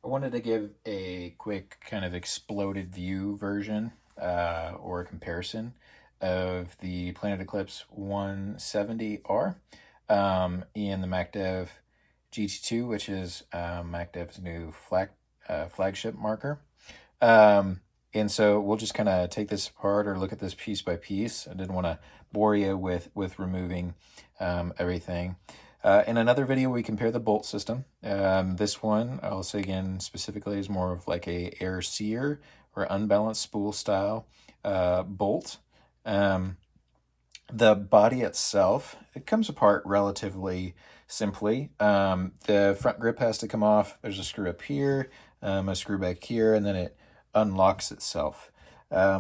I wanted to give a quick kind of exploded view version or comparison of the Planet Eclipse 170R and the MacDev GT2, which is MacDev's new flagship marker. And so we'll just kind of take this apart or look at this piece by piece. I didn't want to bore you with removing everything. In another video, we compare the bolt system. This one, I'll say again specifically, is more of like a air sear or unbalanced spool style bolt. The body itself, it comes apart relatively simply. The front grip has to come off. There's a screw up here, a screw back here, and then it unlocks itself,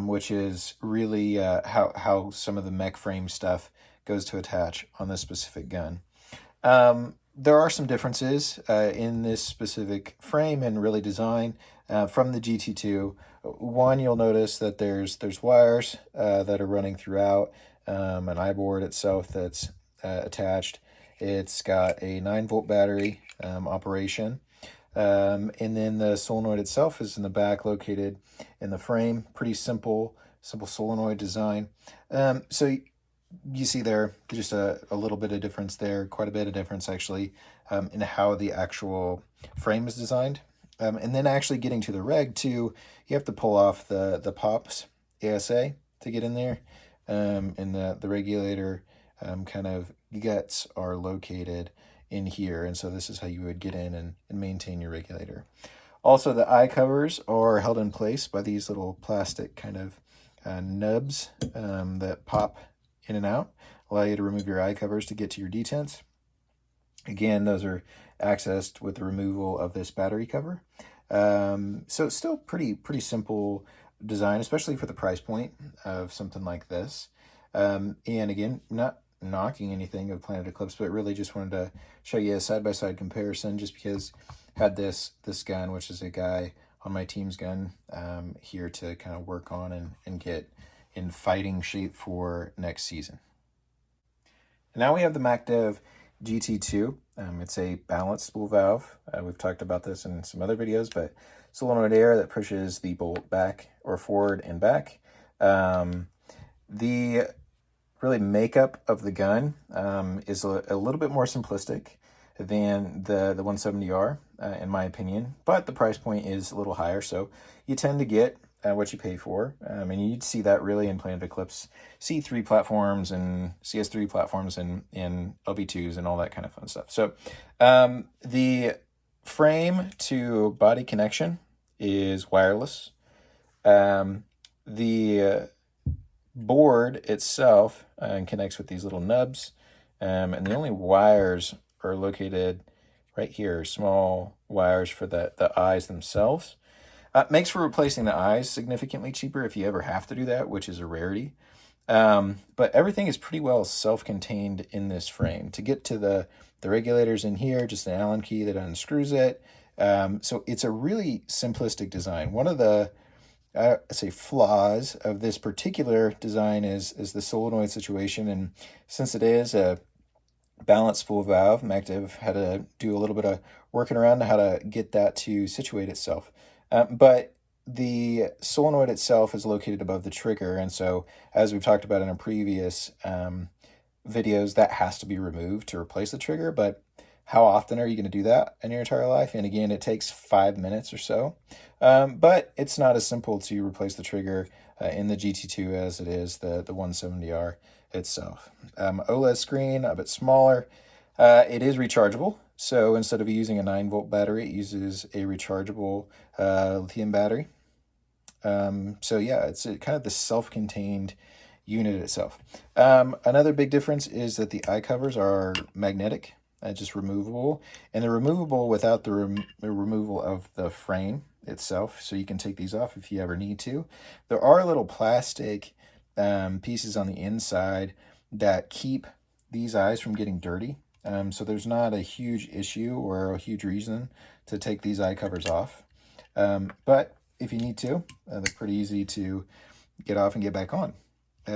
which is really how some of the mech frame stuff goes to attach on this specific gun. There are some differences in this specific frame and really design from the GT2. One, you'll notice that there's wires that are running throughout, an I-board itself that's attached. It's got a 9-volt battery operation. And then the solenoid itself is in the back, located in the frame. Pretty simple solenoid design. So you see there just a little bit of difference there, quite a bit of difference actually, in how the actual frame is designed. And then actually getting to the reg too, you have to pull off the pops ASA to get in there. And the regulator kind of guts are located in here. And so this is how you would get in and maintain your regulator. Also, the eye covers are held in place by these little plastic kind of nubs that pop in and out, allow you to remove your eye covers to get to your detents. Again, those are accessed with the removal of this battery cover. So it's still pretty simple design, especially for the price point of something like this. And again, not knocking anything of Planet Eclipse, but really just wanted to show you a side-by-side comparison, just because I had this gun, which is a guy on my team's gun, here to kind of work on and get in fighting shape for next season. And now we have the MacDev GT2. It's a balanced spool valve. We've talked about this in some other videos, but solenoid air that pushes the bolt back or forward and back. The really makeup of the gun is a little bit more simplistic than the 170R, in my opinion, but the price point is a little higher, so you tend to get what you pay for. And you'd see that really in Planet Eclipse C3 platforms and CS3 platforms and LB2s and all that kind of fun stuff. So the frame to body connection is wireless. The board itself connects with these little nubs, and the only wires are located right here, small wires for the eyes themselves. Makes for replacing the eyes significantly cheaper if you ever have to do that, which is a rarity. But everything is pretty well self-contained in this frame. To get to the regulators in here, just an Allen key that unscrews it. So it's a really simplistic design. One of the flaws of this particular design is the solenoid situation, and since it is a balanced spool valve, MacDev had to do a little bit of working around how to get that to situate itself. But the solenoid itself is located above the trigger, and so as we've talked about in our previous videos, that has to be removed to replace the trigger. But how often are you going to do that in your entire life? And again, it takes 5 minutes or so. But it's not as simple to replace the trigger in the GT2 as it is the 170R itself. OLED screen, a bit smaller. It is rechargeable. So instead of using a 9-volt battery, it uses a rechargeable lithium battery. So yeah, it's kind of the self-contained unit itself. Another big difference is that the eye covers are magnetic, just removable, and they're removable without the removal of the frame itself. So you can take these off if you ever need to. There are little plastic pieces on the inside that keep these eyes from getting dirty. So there's not a huge issue or a huge reason to take these eye covers off. But if you need to, they're pretty easy to get off and get back on.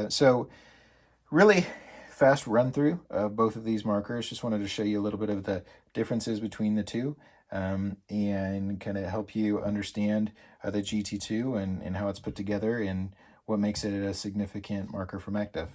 So really fast run through of both of these markers. Just wanted to show you a little bit of the differences between the two. and kind of help you understand the GT2 and how it's put together and what makes it a significant marker for MacDev.